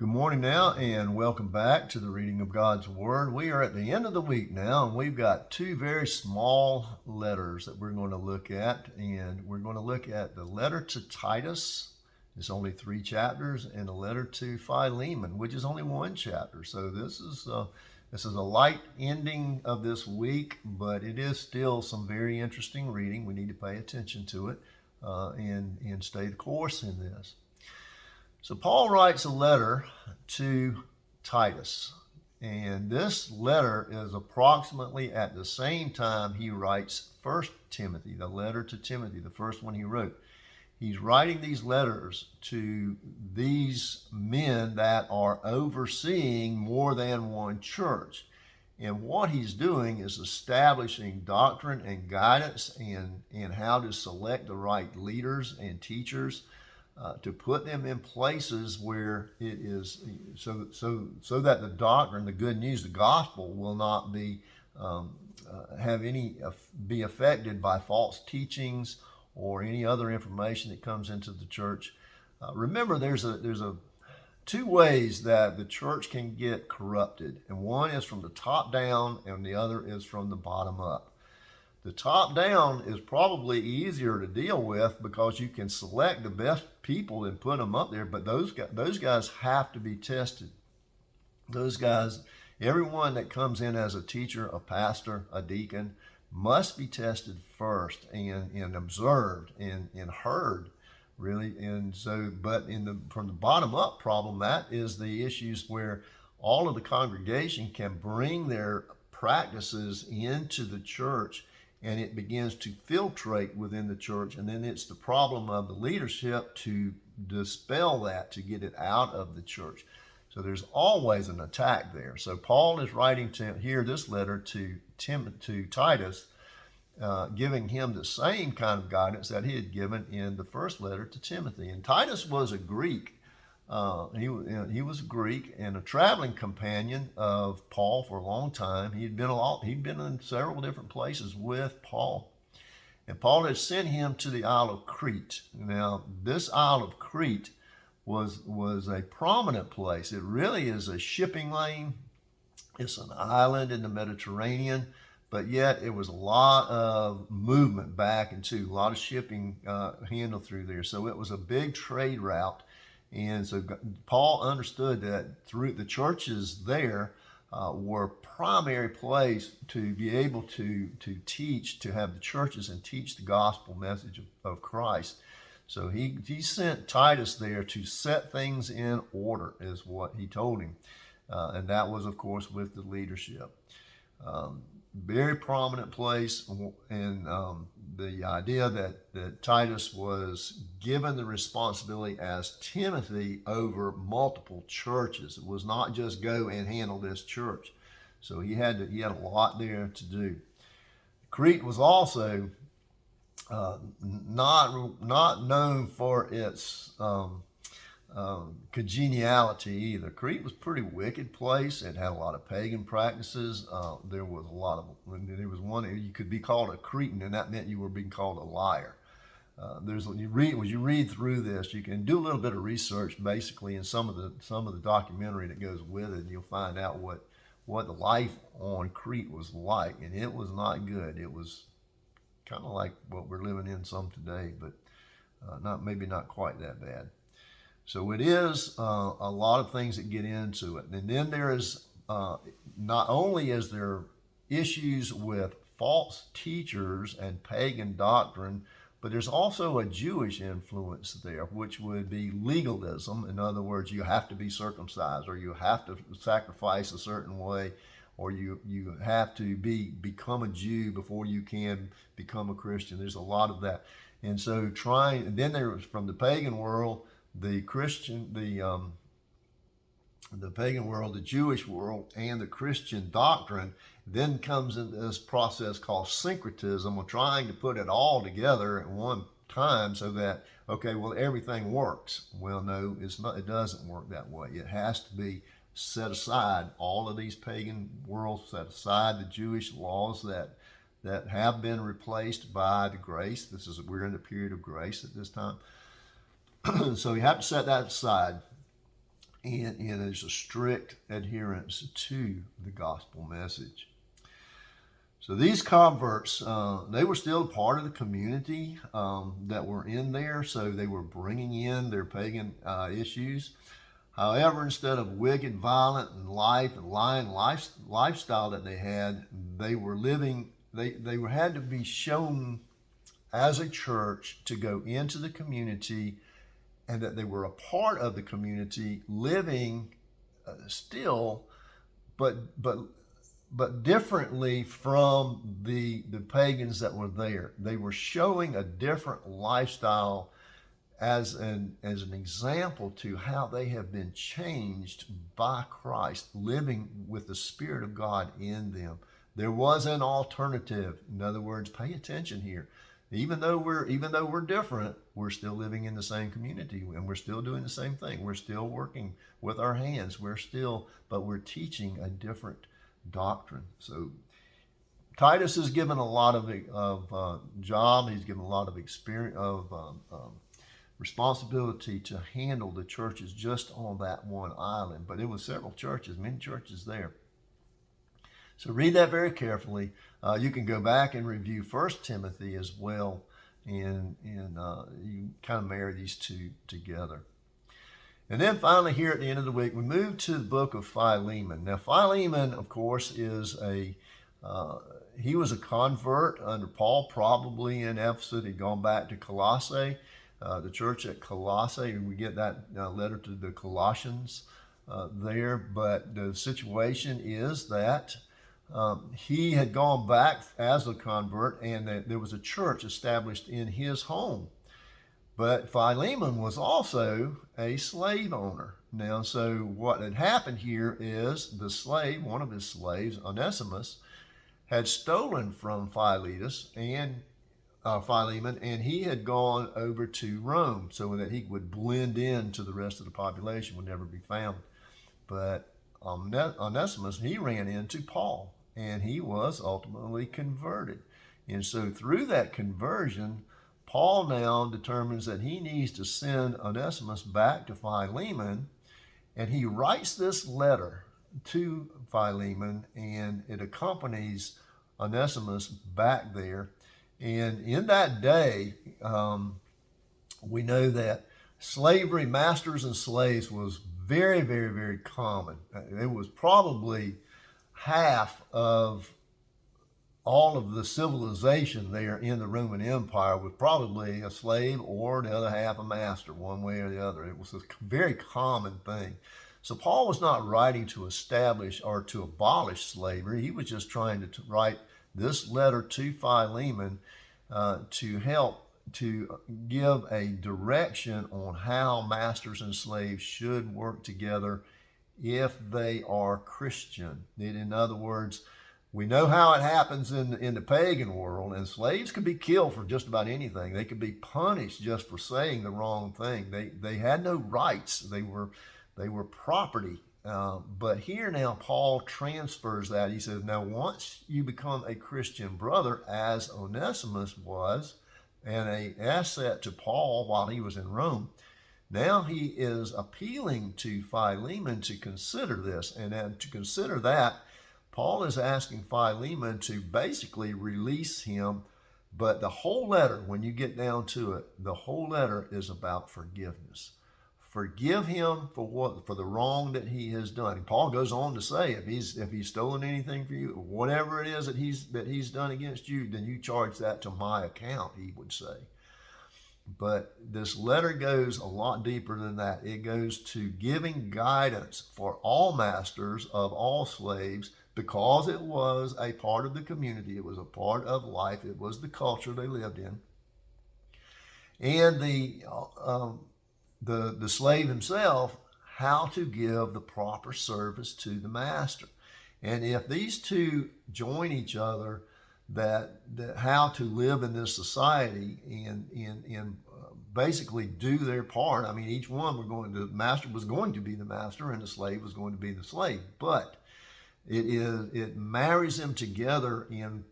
Good morning now, and welcome back to the reading of God's Word. We are at the end of the week now, and we've got two very small letters that we're going to look at. And we're going to look at the letter to Titus. It's only 3 chapters, and a letter to Philemon, which is only 1 chapter. So this is a light ending of this week, but it is still some very interesting reading. We need to pay attention to it and stay the course in this. So Paul writes a letter to Titus, and this letter is approximately at the same time he writes 1 Timothy, the letter to Timothy, the first one he wrote. He's writing these letters to these men that are overseeing more than one church. And what he's doing is establishing doctrine and guidance and how to select the right leaders and teachers, to put them in places where it is so that the doctrine, the good news, the gospel will not be be affected by false teachings or any other information that comes into the church. Remember, there's two ways that the church can get corrupted, and one is from the top down, and the other is from the bottom up. The top down is probably easier to deal with because you can select the best people and put them up there, but those guys have to be tested. Those guys, everyone that comes in as a teacher, a pastor, a deacon, must be tested first and observed and heard, really. And so, but from the bottom up problem, that is the issues where all of the congregation can bring their practices into the church, and it begins to filtrate within the church, and then it's the problem of the leadership to dispel that, to get it out of the church. So there's always an attack there. So Paul is writing here this letter to Titus, giving him the same kind of guidance that he had given in the first letter to Timothy. And Titus was a Greek. He was a Greek and a traveling companion of Paul for a long time. He'd been in several different places with Paul, and Paul had sent him to the Isle of Crete. Now, this Isle of Crete was a prominent place. It really is a shipping lane. It's an island in the Mediterranean, but yet it was a lot of movement back and to a lot of shipping handled through there. So it was a big trade route. And so Paul understood that through the churches there were primary place to be able to teach, to have the churches and teach the gospel message of Christ. So he sent Titus there to set things in order, is what he told him. And that was, of course, with the leadership. Very prominent place, and the idea that Titus was given the responsibility as Timothy over multiple churches. It was not just go and handle this church. So he had a lot there to do. Crete was also not known for its congeniality either. Crete was a pretty wicked place. It had a lot of pagan practices. There was one, you could be called a Cretan, and that meant you were being called a liar. As you read through this, you can do a little bit of research basically in some of the documentary that goes with it, and you'll find out what the life on Crete was like, and it was not good. It was kind of like what we're living in some today, but maybe not quite that bad. So it is a lot of things that get into it. And then there is, not only is there issues with false teachers and pagan doctrine, but there's also a Jewish influence there, which would be legalism. In other words, you have to be circumcised, or you have to sacrifice a certain way, or you have to become a Jew before you can become a Christian. There's a lot of that. And so and then there was, from the pagan world, the pagan world, the Jewish world, and the Christian doctrine, then comes into this process called syncretism, of trying to put it all together at one time so that, okay, well, everything works. Well, no, it doesn't work that way. It has to be set aside. All of these pagan worlds, set aside the Jewish laws that have been replaced by the grace. We're in the period of grace at this time. So you have to set that aside. and there's a strict adherence to the gospel message. So these converts, they were still part of the community that were in there, so they were bringing in their pagan issues. However, instead of wicked, violent, and lying lifestyle that they had, they were living. They had to be shown as a church to go into the community, and that they were a part of the community, living still, but differently from the pagans that were there. They were showing a different lifestyle as an example to how they have been changed by Christ, living with the Spirit of God in them. There was an alternative. In other words, pay attention here. Even though we're different, we're still living in the same community, and we're still doing the same thing. We're still working with our hands. But we're teaching a different doctrine. So Titus is given a lot of job. He's given a lot of experience responsibility to handle the churches just on that one island. But it was several churches, many churches there. So read that very carefully. You can go back and review 1 Timothy as well, and you kind of marry these two together. And then finally, here at the end of the week, we move to the book of Philemon. Now, Philemon, of course, he was a convert under Paul, probably in Ephesus. He'd gone back to Colossae, the church at Colossae. We get that letter to the Colossians there. But the situation is that he had gone back as a convert, and there was a church established in his home. But Philemon was also a slave owner. Now, so what had happened here is the slave, one of his slaves, Onesimus, had stolen from Philemon, and he had gone over to Rome so that he would blend into the rest of the population, would never be found. But Onesimus, he ran into Paul, and he was ultimately converted. And so through that conversion, Paul now determines that he needs to send Onesimus back to Philemon, and he writes this letter to Philemon, and it accompanies Onesimus back there. And in that day, we know that slavery, masters and slaves, was very, very, very common. It was probably half of all of the civilization there in the Roman Empire was probably a slave, or the other half a master, one way or the other. It was a very common thing. So Paul was not writing to establish or to abolish slavery. He was just trying to write this letter to Philemon to help to give a direction on how masters and slaves should work together if they are Christian. In other words, we know how it happens in the pagan world, and slaves could be killed for just about anything. They could be punished just for saying the wrong thing. They had no rights. They were property. But here now, Paul transfers that. He says, now once you become a Christian brother, as Onesimus was, and an asset to Paul while he was in Rome, now he is appealing to Philemon to consider this. And to consider that, Paul is asking Philemon to basically release him. But the whole letter, when you get down to it, the whole letter is about forgiveness. Forgive him for the wrong that he has done. And Paul goes on to say, if he's stolen anything from you, whatever it is that he's done against you, then you charge that to my account, he would say. But this letter goes a lot deeper than that. It goes to giving guidance for all masters of all slaves, because it was a part of the community. It was a part of life. It was the culture they lived in. And the slave himself, how to give the proper service to the master. And if these two join each other, that how to live in this society and basically do their part. I mean, each one the master was going to be the master, and the slave was going to be the slave. But it marries them together in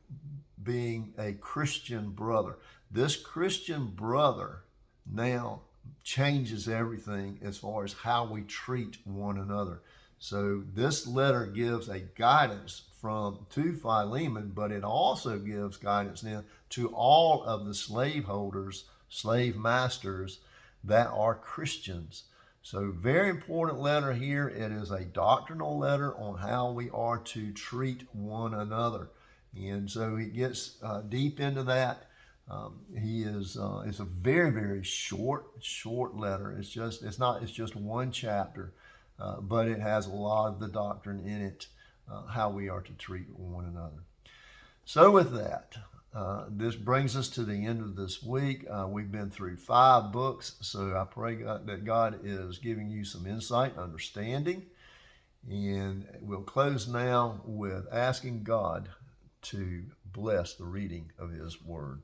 being a Christian brother. This Christian brother now changes everything as far as how we treat one another. So this letter gives a guidance to Philemon, but it also gives guidance then to all of the slaveholders, slave masters that are Christians. So very important letter here. It is a doctrinal letter on how we are to treat one another. And so he gets deep into that. It's a very, very short letter. It's just one chapter, but it has a lot of the doctrine in it, how we are to treat one another. So with that, this brings us to the end of this week. We've been through 5 books, so I pray that God is giving you some insight and understanding. And we'll close now with asking God to bless the reading of His Word.